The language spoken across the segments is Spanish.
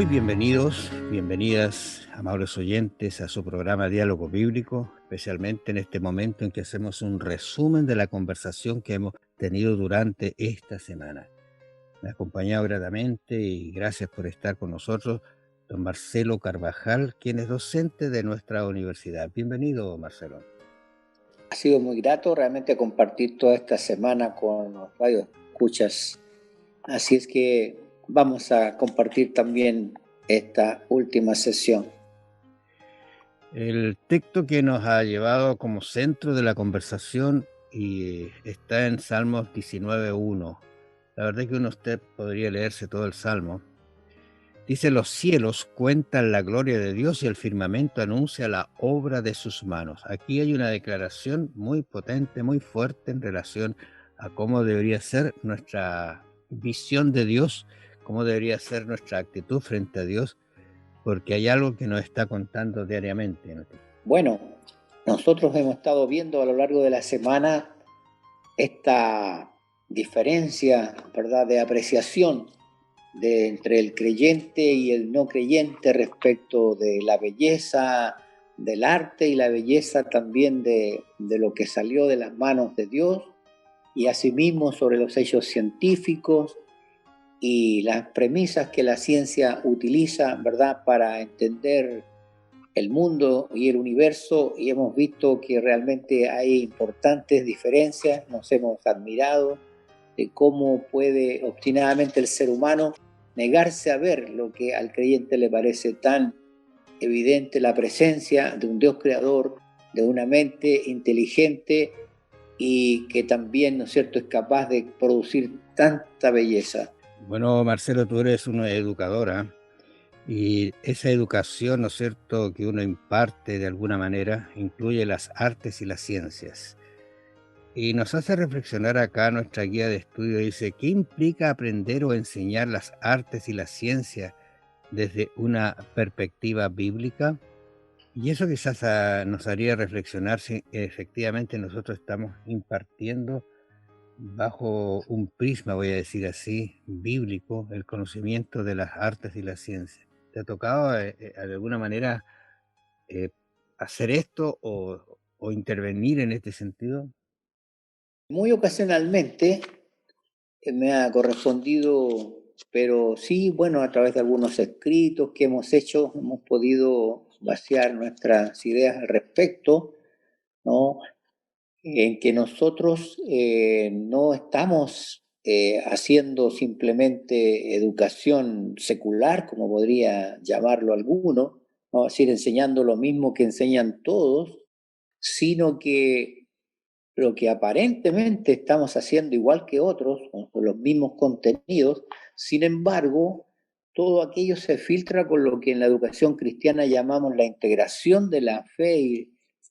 bienvenidos, bienvenidas, amables oyentes, a su programa Diálogo Bíblico, especialmente en este momento en que hacemos un resumen de la conversación que hemos tenido durante esta semana. Me ha acompañado gratamente y gracias por estar con nosotros, don Marcelo Carvajal, quien es docente de nuestra universidad. Bienvenido, Marcelo. Ha sido muy grato realmente compartir toda esta semana con los radioescuchas. Así es que vamos a compartir también esta última sesión. El texto que nos ha llevado como centro de la conversación y está en Salmos 19:1. La verdad es que usted podría leerse todo el Salmo. Dice: los cielos cuentan la gloria de Dios y el firmamento anuncia la obra de sus manos. Aquí hay una declaración muy potente, muy fuerte en relación a cómo debería ser nuestra visión de Dios, cómo debería ser nuestra actitud frente a Dios, porque hay algo que nos está contando diariamente. Bueno, nosotros hemos estado viendo a lo largo de la semana esta diferencia, ¿verdad?, de apreciación entre el creyente y el no creyente respecto de la belleza del arte y la belleza también de lo que salió de las manos de Dios, y asimismo sobre los hechos científicos y las premisas que la ciencia utiliza, ¿verdad?, para entender el mundo y el universo, y hemos visto que realmente hay importantes diferencias. Nos hemos admirado de cómo puede obstinadamente el ser humano negarse a ver lo que al creyente le parece tan evidente: la presencia de un Dios creador, de una mente inteligente y que también, ¿no es cierto?, es capaz de producir tanta belleza. Bueno, Marcelo, tú eres una educadora y esa educación, ¿no es cierto?, que uno imparte de alguna manera, incluye las artes y las ciencias. Y nos hace reflexionar acá nuestra guía de estudio. Dice: ¿qué implica aprender o enseñar las artes y la ciencia desde una perspectiva bíblica? Y eso quizás nos haría reflexionar si efectivamente nosotros estamos impartiendo bajo un prisma, voy a decir así, bíblico, el conocimiento de las artes y la ciencia. ¿Te ha tocado de alguna manera eh, hacer esto o intervenir en este sentido? Muy ocasionalmente me ha correspondido, pero sí, bueno, a través de algunos escritos que hemos hecho, hemos podido vaciar nuestras ideas al respecto, ¿no? En que nosotros no estamos haciendo simplemente educación secular, como podría llamarlo alguno, ¿no?, es decir, enseñando lo mismo que enseñan todos, sino que lo que aparentemente estamos haciendo igual que otros, con los mismos contenidos. Sin embargo, todo aquello se filtra con lo que en la educación cristiana llamamos la integración de la fe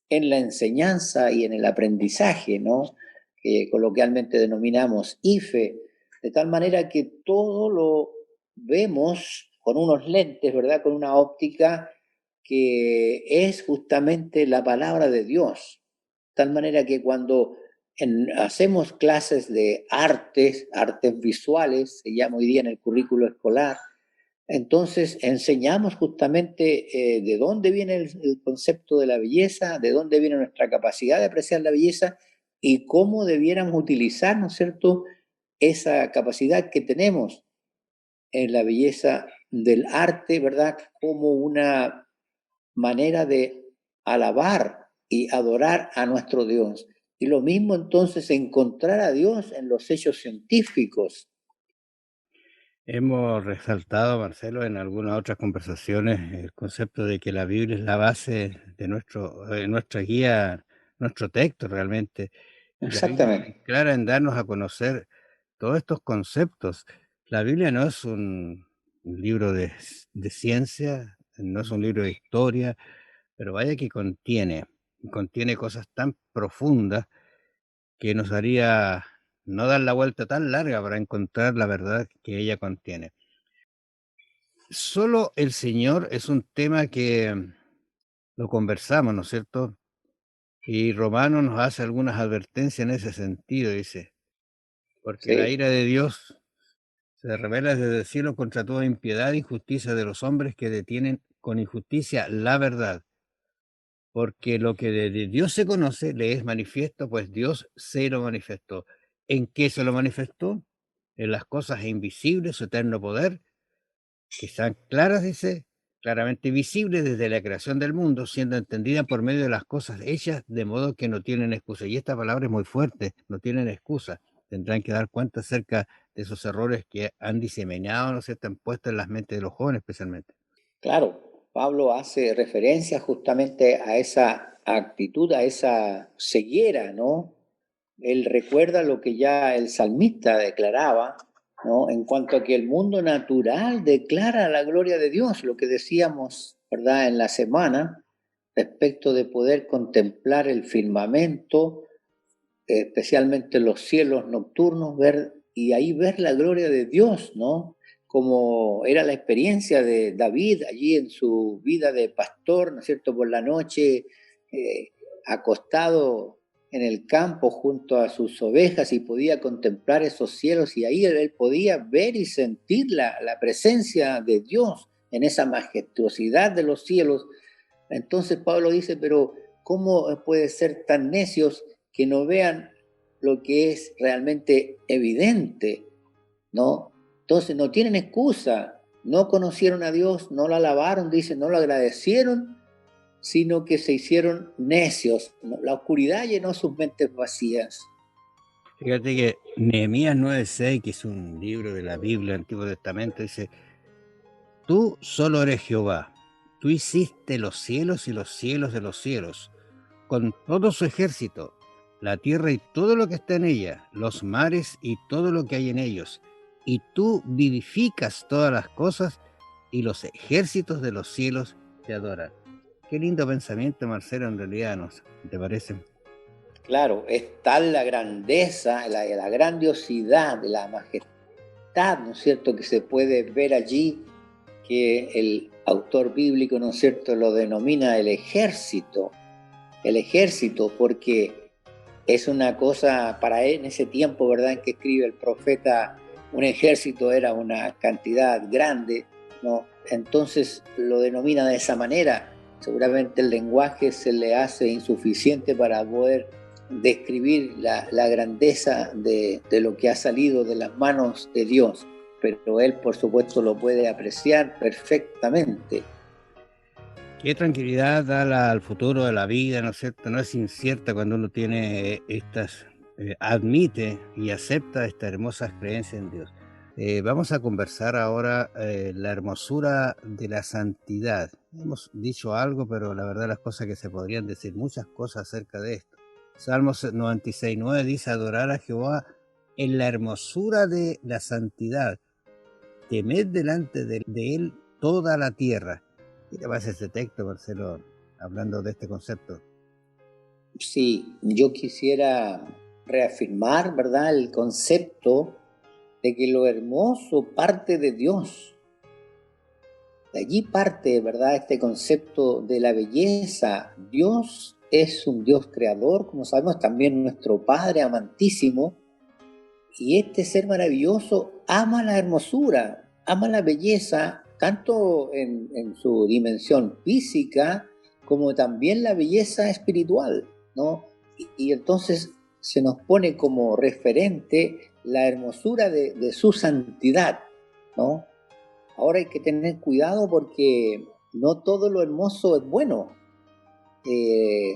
en la enseñanza y en el aprendizaje, ¿no?, que coloquialmente denominamos IFE, de tal manera que todo lo vemos con unos lentes, ¿verdad?, con una óptica que es justamente la palabra de Dios. Tal manera que cuando hacemos clases de artes visuales, se llama hoy día en el currículo escolar, entonces enseñamos justamente de dónde viene el concepto de la belleza, de dónde viene nuestra capacidad de apreciar la belleza y cómo debiéramos utilizar, ¿no es cierto?, esa capacidad que tenemos en la belleza del arte, ¿verdad?, como una manera de alabar y adorar a nuestro Dios. Y lo mismo entonces encontrar a Dios en los hechos científicos. Hemos resaltado, Marcelo, en algunas otras conversaciones el concepto de que la Biblia es la base de nuestra guía, nuestro texto realmente. Y la Biblia es muy Exactamente. clara en darnos a conocer todos estos conceptos. La Biblia no es un libro de ciencia, no es un libro de historia, pero vaya que contiene cosas tan profundas que nos haría no dar la vuelta tan larga para encontrar la verdad que ella contiene. Solo el Señor es un tema que lo conversamos, ¿no es cierto? Y Romano nos hace algunas advertencias en ese sentido, dice, porque la Sí, ira de Dios Se revela desde el cielo contra toda impiedad e injusticia de los hombres que detienen con injusticia la verdad. Porque lo que de Dios se conoce le es manifiesto, pues Dios se lo manifestó. ¿En qué se lo manifestó? En las cosas invisibles, su eterno poder, que están claras, dice, claramente visibles desde la creación del mundo, siendo entendidas por medio de las cosas hechas, de modo que no tienen excusa. Y esta palabra es muy fuerte, no tienen excusa. Tendrán que dar cuenta acerca de esos errores que han diseminado, ¿no es cierto?, han puesto en las mentes de los jóvenes especialmente. Claro, Pablo hace referencia justamente a esa actitud, a esa ceguera, ¿no? Él recuerda lo que ya el salmista declaraba, ¿no? En cuanto a que el mundo natural declara la gloria de Dios, lo que decíamos, ¿verdad?, en la semana, respecto de poder contemplar el firmamento, especialmente los cielos nocturnos, ver y ahí ver la gloria de Dios, ¿no? Como era la experiencia de David allí en su vida de pastor, ¿no es cierto?, por la noche, eh, acostado en el campo junto a sus ovejas y podía contemplar esos cielos y ahí él podía ver y sentir la presencia de Dios en esa majestuosidad de los cielos. Entonces Pablo dice, pero ¿cómo puede ser tan necios que no vean lo que es realmente evidente, ¿no? Entonces no tienen excusa, no conocieron a Dios, no lo alabaron, dice, no lo agradecieron, sino que se hicieron necios. ¿No? La oscuridad llenó sus mentes vacías. Fíjate que Nehemías 9:6, que es un libro de la Biblia, el Antiguo Testamento, dice, tú solo eres Jehová, tú hiciste los cielos y los cielos de los cielos, con todo su ejército, la tierra y todo lo que está en ella, los mares y todo lo que hay en ellos, y tú vivificas todas las cosas y los ejércitos de los cielos te adoran. Qué lindo pensamiento, Marcelo, en realidad, ¿no te parece? Claro, es tal la grandeza, la grandiosidad, la majestad, ¿no es cierto?, que se puede ver allí, que el autor bíblico, ¿no es cierto?, lo denomina el ejército, porque es una cosa para él en ese tiempo, ¿verdad?, en que escribe el profeta, un ejército era una cantidad grande, ¿no? Entonces lo denomina de esa manera. Seguramente el lenguaje se le hace insuficiente para poder describir la grandeza de lo que ha salido de las manos de Dios, pero él por supuesto lo puede apreciar perfectamente. Qué tranquilidad da al futuro de la vida, ¿no es cierto? No es incierta cuando uno tiene admite y acepta estas hermosas creencias en Dios. Vamos a conversar ahora la hermosura de la santidad. Hemos dicho algo, pero la verdad las cosas que se podrían decir, muchas cosas acerca de esto. Salmos 96:9 dice, adorar a Jehová en la hermosura de la santidad. Temed delante de él toda la tierra. ¿Qué te parece ese texto, Marcelo, hablando de este concepto? Sí, yo quisiera reafirmar, ¿verdad?, el concepto de que lo hermoso parte de Dios. De allí parte, ¿verdad?, este concepto de la belleza. Dios es un Dios creador, como sabemos, también nuestro Padre amantísimo, y este ser maravilloso ama la hermosura, ama la belleza, tanto en su dimensión física como también la belleza espiritual, ¿no? Y entonces se nos pone como referente la hermosura de su santidad, ¿no? Ahora hay que tener cuidado porque no todo lo hermoso es bueno.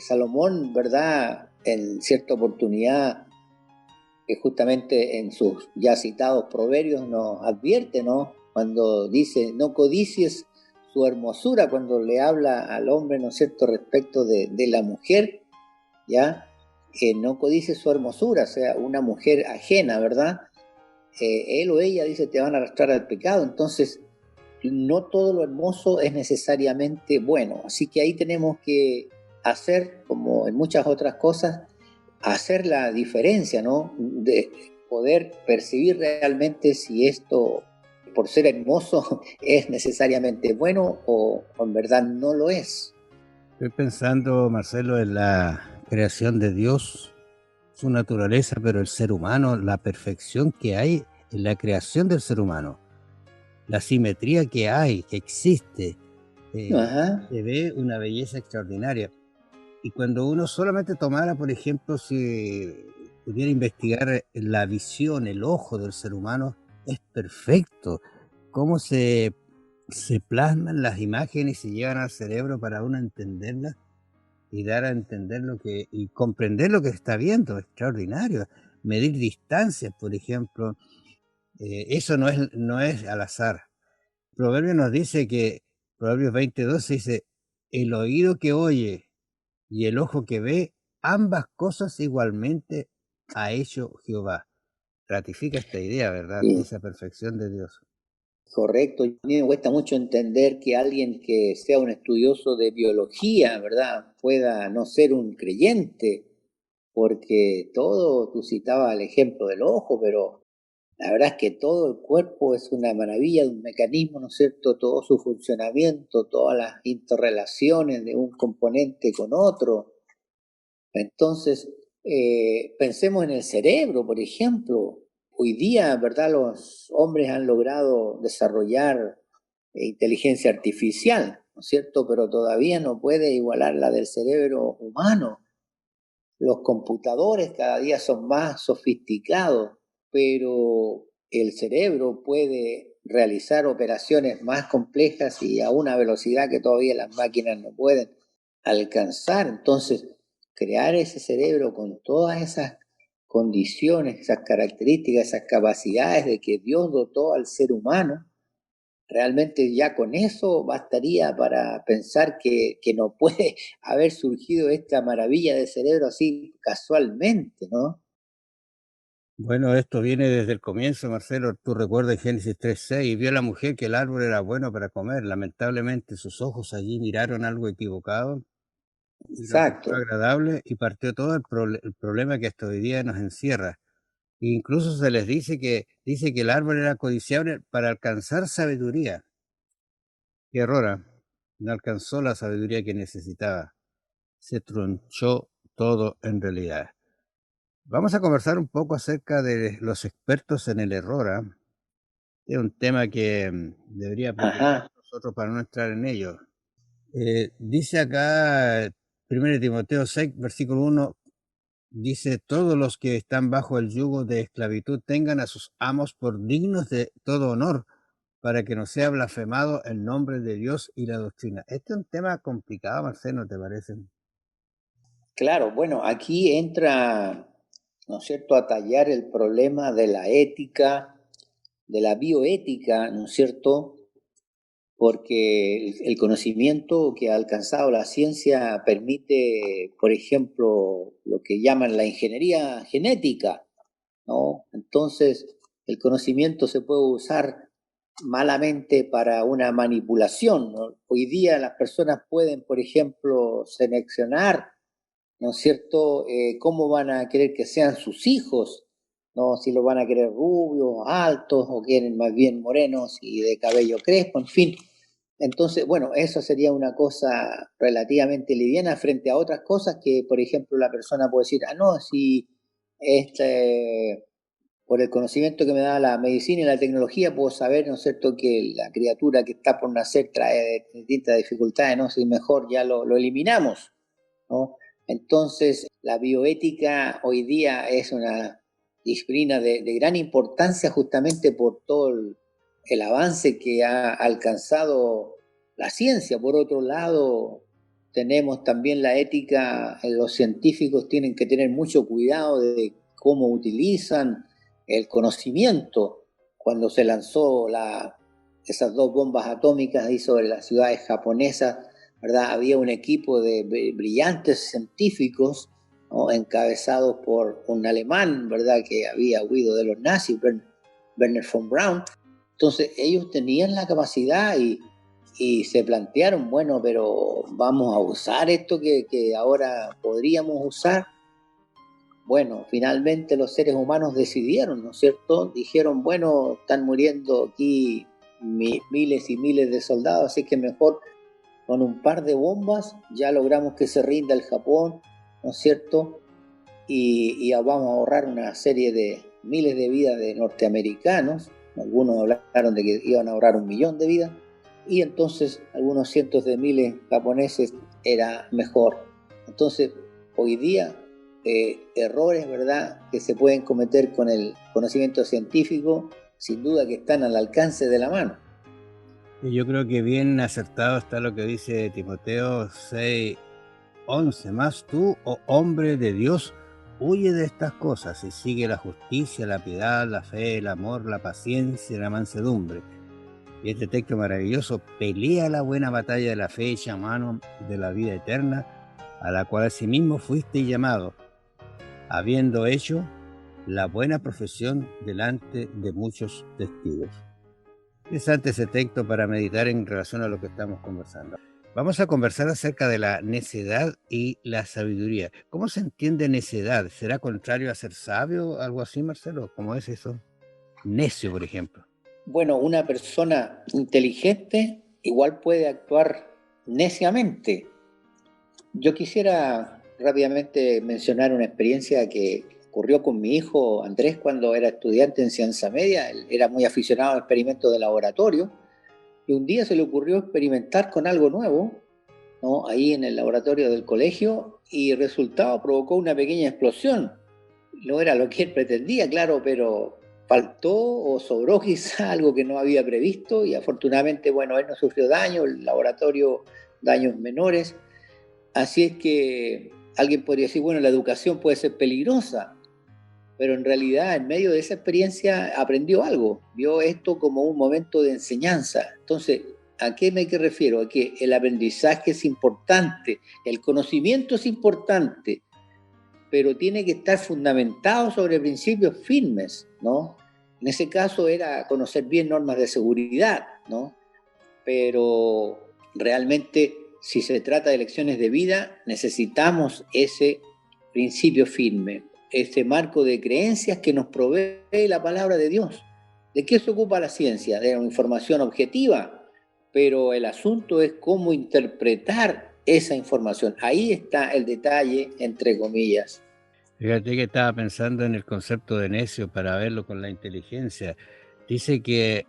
Salomón, ¿verdad?, en cierta oportunidad, que justamente en sus ya citados proverbios nos advierte, ¿no? Cuando dice, no codicies su hermosura, cuando le habla al hombre, ¿no es cierto?, respecto de la mujer, ¿ya? No codicies su hermosura, o sea, una mujer ajena, ¿verdad? Él o ella, dice, te van a arrastrar al pecado, entonces no todo lo hermoso es necesariamente bueno, así que ahí tenemos que hacer, como en muchas otras cosas, hacer la diferencia, ¿no? De poder percibir realmente si esto, por ser hermoso, es necesariamente bueno o en verdad no lo es. Estoy pensando, Marcelo, en la creación de Dios, su naturaleza, pero el ser humano, la perfección que hay en la creación del ser humano, la simetría que hay, que existe, Ajá. se ve una belleza extraordinaria. Y cuando uno solamente tomara, por ejemplo, si pudiera investigar la visión, el ojo del ser humano, es perfecto. Cómo se plasman las imágenes y llegan al cerebro para uno entenderlas y dar a entender lo que, y comprender lo que está viendo, extraordinario. Medir distancias, por ejemplo, eso no es al azar. Proverbio nos dice que, Proverbios 22 dice, el oído que oye y el ojo que ve, ambas cosas igualmente ha hecho Jehová. Ratifica esta idea, ¿verdad? Sí, Esa perfección de Dios. correcto. A mí me cuesta mucho entender que alguien que sea un estudioso de biología, ¿verdad?, pueda no ser un creyente, porque todo, tú citabas el ejemplo del ojo, pero la verdad es que todo el cuerpo es una maravilla, un mecanismo, ¿no es cierto? Todo su funcionamiento, todas las interrelaciones de un componente con otro. Entonces, pensemos en el cerebro, por ejemplo. Hoy día, ¿verdad? Los hombres han logrado desarrollar inteligencia artificial, ¿no es cierto? Pero todavía no puede igualar la del cerebro humano. Los computadores cada día son más sofisticados, pero el cerebro puede realizar operaciones más complejas y a una velocidad que todavía las máquinas no pueden alcanzar. Entonces, crear ese cerebro con todas esas condiciones, esas características, esas capacidades de que Dios dotó al ser humano, realmente ya con eso bastaría para pensar que no puede haber surgido esta maravilla de cerebro así casualmente, ¿no? Bueno, esto viene desde el comienzo, Marcelo. Tú recuerdas Génesis 3:6, y vio la mujer que el árbol era bueno para comer. Lamentablemente sus ojos allí miraron algo equivocado y lo encontró Exacto. agradable y partió todo el problema que hasta hoy día nos encierra. Incluso se les dice que el árbol era codiciable para alcanzar sabiduría. Qué error, ¿ah? No alcanzó la sabiduría que necesitaba. Se tronchó todo en realidad. Vamos a conversar un poco acerca de los expertos en el error, ¿ah? Es un tema que debería preocupar Ajá. a nosotros para no entrar en ello. Dice acá, 1 Timoteo 6, versículo 1, dice, todos los que están bajo el yugo de esclavitud tengan a sus amos por dignos de todo honor, para que no sea blasfemado el nombre de Dios y la doctrina. Este es un tema complicado, Marcelo, ¿te parece? Claro, bueno, aquí entra, ¿no es cierto?, a tallar el problema de la ética, de la bioética, ¿no es cierto? Porque el conocimiento que ha alcanzado la ciencia permite, por ejemplo, lo que llaman la ingeniería genética, ¿no? Entonces, el conocimiento se puede usar malamente para una manipulación, ¿no? Hoy día las personas pueden, por ejemplo, seleccionar, ¿no es cierto?, cómo van a querer que sean sus hijos, ¿no? Si los van a querer rubios, altos, o quieren más bien morenos y de cabello crespo, en fin. Entonces, bueno, eso sería una cosa relativamente liviana frente a otras cosas que, por ejemplo, la persona puede decir, ah, no, si este, por el conocimiento que me da la medicina y la tecnología, puedo saber, ¿no es cierto?, que la criatura que está por nacer trae distintas dificultades, ¿no? Si mejor ya lo eliminamos, ¿no? Entonces, la bioética hoy día es una disciplina de gran importancia justamente por todo el avance que ha alcanzado la ciencia. Por otro lado, tenemos también la ética, los científicos tienen que tener mucho cuidado de cómo utilizan el conocimiento. Cuando se lanzó esas dos bombas atómicas ahí sobre las ciudades japonesas, ¿verdad? Había un equipo de brillantes científicos, ¿no?, encabezados por un alemán, ¿verdad?, que había huido de los nazis, Werner von Braun. Entonces ellos tenían la capacidad y se plantearon, bueno, pero vamos a usar esto que ahora podríamos usar. Bueno, finalmente los seres humanos decidieron, ¿no es cierto? Dijeron, bueno, están muriendo aquí miles y miles de soldados, así que mejor con un par de bombas ya logramos que se rinda el Japón, ¿no es cierto? Y vamos a ahorrar una serie miles de vidas de norteamericanos, algunos hablaron de que iban a ahorrar 1 millón de vidas, y entonces algunos cientos de miles japoneses era mejor. Entonces, hoy día, errores, ¿verdad?, que se pueden cometer con el conocimiento científico, sin duda que están al alcance de la mano. Y yo creo que bien acertado está lo que dice Timoteo 6:11. Más tú, oh hombre de Dios, huye de estas cosas y sigue la justicia, la piedad, la fe, el amor, la paciencia y la mansedumbre. Y este texto maravilloso: pelea la buena batalla de la fe, echa mano de la vida eterna, a la cual asimismo fuiste llamado, habiendo hecho la buena profesión delante de muchos testigos. Interesante ese texto para meditar en relación a lo que estamos conversando. Vamos a conversar acerca de la necedad y la sabiduría. ¿Cómo se entiende necedad? ¿Será contrario a ser sabio? ¿Algo así, Marcelo? ¿Cómo es eso? Necio, por ejemplo. Bueno, una persona inteligente igual puede actuar neciamente. Yo quisiera rápidamente mencionar una experiencia que ocurrió con mi hijo Andrés cuando era estudiante en ciencia media. Él era muy aficionado a experimentos de laboratorio y un día se le ocurrió experimentar con algo nuevo, ¿no?, ahí en el laboratorio del colegio, y el resultado provocó una pequeña explosión. No era lo que él pretendía, claro, pero faltó o sobró quizá algo que no había previsto, y afortunadamente, bueno, él no sufrió daño, el laboratorio daños menores. Así es que alguien podría decir, bueno, la educación puede ser peligrosa, pero en realidad en medio de esa experiencia aprendió algo, vio esto como un momento de enseñanza. Entonces, ¿a qué me refiero? A que el aprendizaje es importante, el conocimiento es importante, pero tiene que estar fundamentado sobre principios firmes, ¿no? En ese caso era conocer bien normas de seguridad, ¿no? Pero realmente, si se trata de lecciones de vida, necesitamos ese principio firme, ese marco de creencias que nos provee la palabra de Dios. ¿De qué se ocupa la ciencia? De una información objetiva, pero el asunto es cómo interpretar esa información. Ahí está el detalle, entre comillas. Fíjate que estaba pensando en el concepto de necio para verlo con la inteligencia. Dice que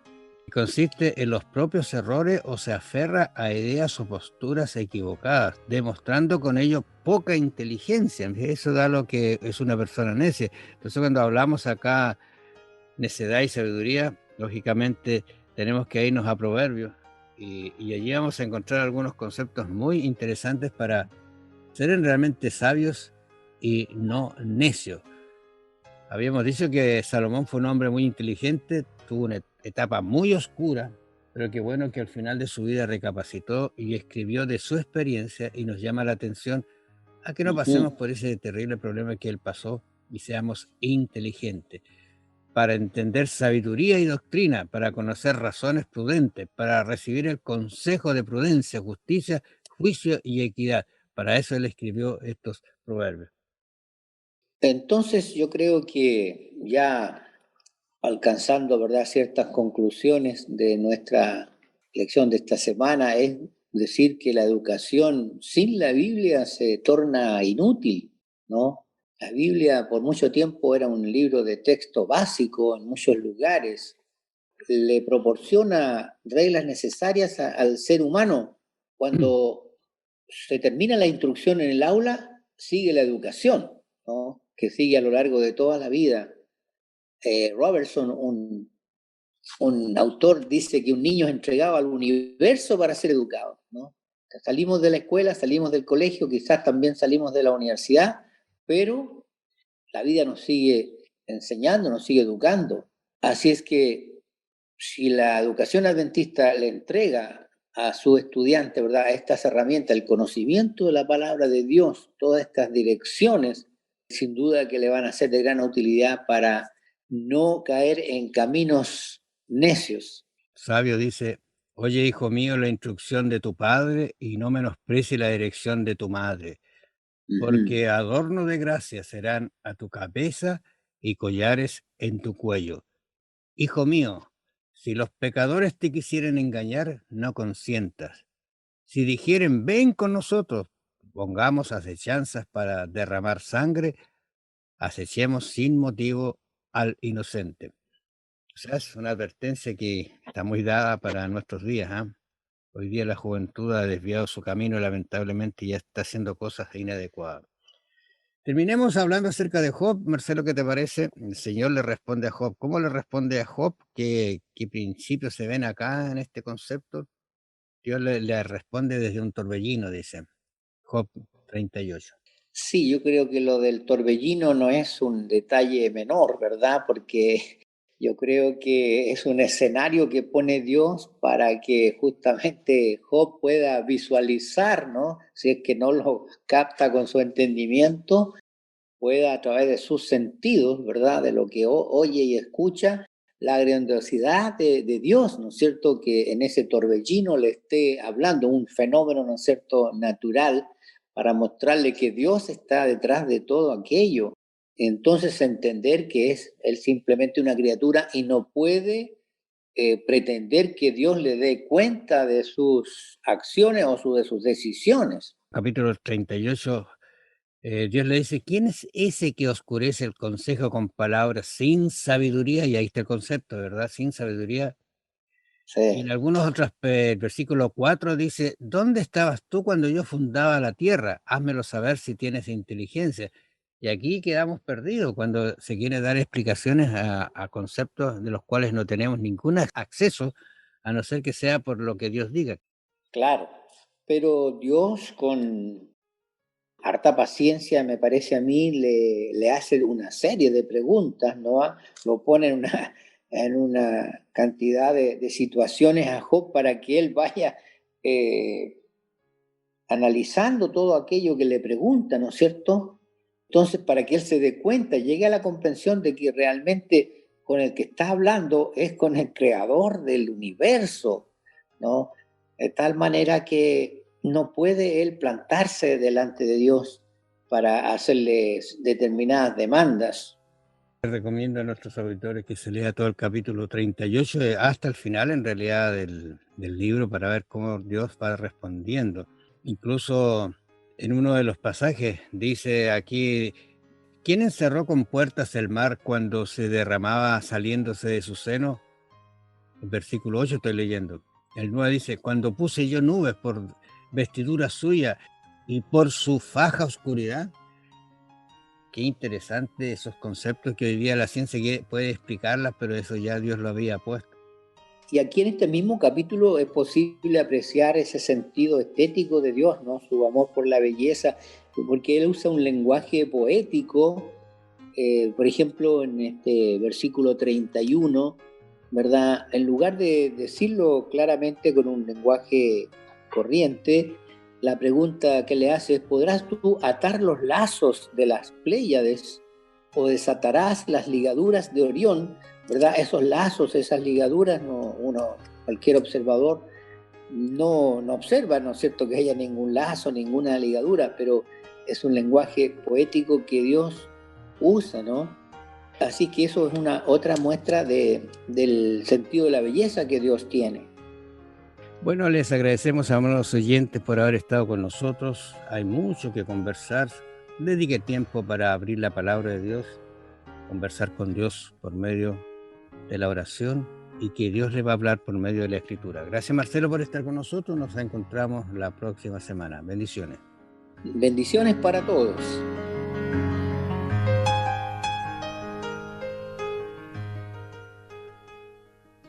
consiste en los propios errores o se aferra a ideas o posturas equivocadas, demostrando con ello poca inteligencia. Eso da lo que es una persona necia. Entonces, cuando hablamos acá necedad y sabiduría, lógicamente tenemos que irnos a Proverbios y allí vamos a encontrar algunos conceptos muy interesantes para ser realmente sabios y no necios. Habíamos dicho que Salomón fue un hombre muy inteligente, tuvo una etapa muy oscura, pero qué bueno que al final de su vida recapacitó y escribió de su experiencia, y nos llama la atención a que no pasemos por ese terrible problema que él pasó y seamos inteligentes para entender sabiduría y doctrina, para conocer razones prudentes, para recibir el consejo de prudencia, justicia, juicio y equidad. Para eso él escribió estos proverbios. Entonces yo creo que ya alcanzando, ¿verdad?, ciertas conclusiones de nuestra lección de esta semana, es decir que la educación sin la Biblia se torna inútil, ¿no? La Biblia por mucho tiempo era un libro de texto básico en muchos lugares, le proporciona reglas necesarias al ser humano. Cuando se termina la instrucción en el aula, sigue la educación, ¿no?, que sigue a lo largo de toda la vida. Robertson, un autor, dice que un niño es entregado al universo para ser educado, ¿no? Salimos de la escuela, salimos del colegio, quizás también salimos de la universidad, pero la vida nos sigue enseñando, nos sigue educando. Así es que si la educación adventista le entrega a su estudiante, ¿verdad?, estas herramientas, el conocimiento de la palabra de Dios, todas estas direcciones, sin duda que le van a ser de gran utilidad para no caer en caminos necios. Sabio dice: oye, hijo mío, la instrucción de tu padre y no menosprecie la dirección de tu madre, Ujú. porque adorno de gracia serán a tu cabeza y collares en tu cuello. Hijo mío, si los pecadores te quisieren engañar, no consientas. Si dijeren, ven con nosotros, pongamos acechanzas para derramar sangre, acechemos sin motivo al inocente. O sea, es una advertencia que está muy dada para nuestros días, ¿ah? Hoy día la juventud ha desviado su camino lamentablemente y ya está haciendo cosas inadecuadas. Terminemos hablando acerca de Job. Marcelo, ¿qué te parece? El Señor le responde a Job. ¿Cómo le responde a Job? ¿Qué principios se ven acá en este concepto? Dios le responde desde un torbellino, dice Job 38. Sí, yo creo que lo del torbellino no es un detalle menor, ¿verdad? Porque yo creo que es un escenario que pone Dios para que justamente Job pueda visualizar, ¿no? Si es que no lo capta con su entendimiento, pueda a través de sus sentidos, ¿verdad? De lo que oye y escucha, la grandiosidad de Dios, ¿no es cierto? Que en ese torbellino le esté hablando, un fenómeno, ¿no es cierto?, natural, para mostrarle que Dios está detrás de todo aquello. Entonces entender que es él simplemente una criatura y no puede pretender que Dios le dé cuenta de sus acciones o de sus decisiones. Capítulo 38. Dios le dice, ¿quién es ese que oscurece el consejo con palabras sin sabiduría? Y ahí está el concepto, ¿verdad? Sin sabiduría. Y en Sí. algunos otros, el versículo 4 dice, ¿dónde estabas tú cuando yo fundaba la tierra? Házmelo saber si tienes inteligencia. Y aquí quedamos perdidos cuando se quiere dar explicaciones a conceptos de los cuales no tenemos ningún acceso, a no ser que sea por lo que Dios diga. Claro, pero Dios con harta paciencia, me parece a mí, le hace una serie de preguntas, ¿no? Lo pone en una cantidad de situaciones a Job para que él vaya eh, analizando todo aquello que le pregunta, ¿no es cierto? Entonces, para que él se dé cuenta, llegue a la comprensión de que realmente con el que está hablando es con el creador del universo, ¿no? De tal manera que no puede él plantarse delante de Dios para hacerles determinadas demandas. Recomiendo a nuestros auditores que se lea todo el capítulo 38 hasta el final, en realidad, del libro para ver cómo Dios va respondiendo. Incluso en uno de los pasajes dice aquí, ¿quién encerró con puertas el mar cuando se derramaba saliéndose de su seno? El versículo 8 estoy leyendo. El 9 dice, cuando puse yo nubes por vestidura suya y por su faja oscuridad. Qué interesante esos conceptos que hoy día la ciencia puede explicarlas, pero eso ya Dios lo había puesto. Y aquí en este mismo capítulo es posible apreciar ese sentido estético de Dios, ¿no? Su amor por la belleza, porque él usa un lenguaje poético, por ejemplo, en este versículo 31, ¿verdad? En lugar de decirlo claramente con un lenguaje corriente, la pregunta que le hace es, ¿podrás tú atar los lazos de las Pléyades o desatarás las ligaduras de Orión? ¿Verdad? Esos lazos, esas ligaduras, cualquier observador no observa, ¿no es cierto?, que haya ningún lazo, ninguna ligadura, pero es un lenguaje poético que Dios usa, ¿no? Así que eso es una otra muestra del sentido de la belleza que Dios tiene. Bueno, les agradecemos a los oyentes por haber estado con nosotros. Hay mucho que conversar. Dedique tiempo para abrir la palabra de Dios, conversar con Dios por medio de la oración y que Dios le va a hablar por medio de la escritura. Gracias, Marcelo, por estar con nosotros. Nos encontramos la próxima semana. Bendiciones. Bendiciones para todos.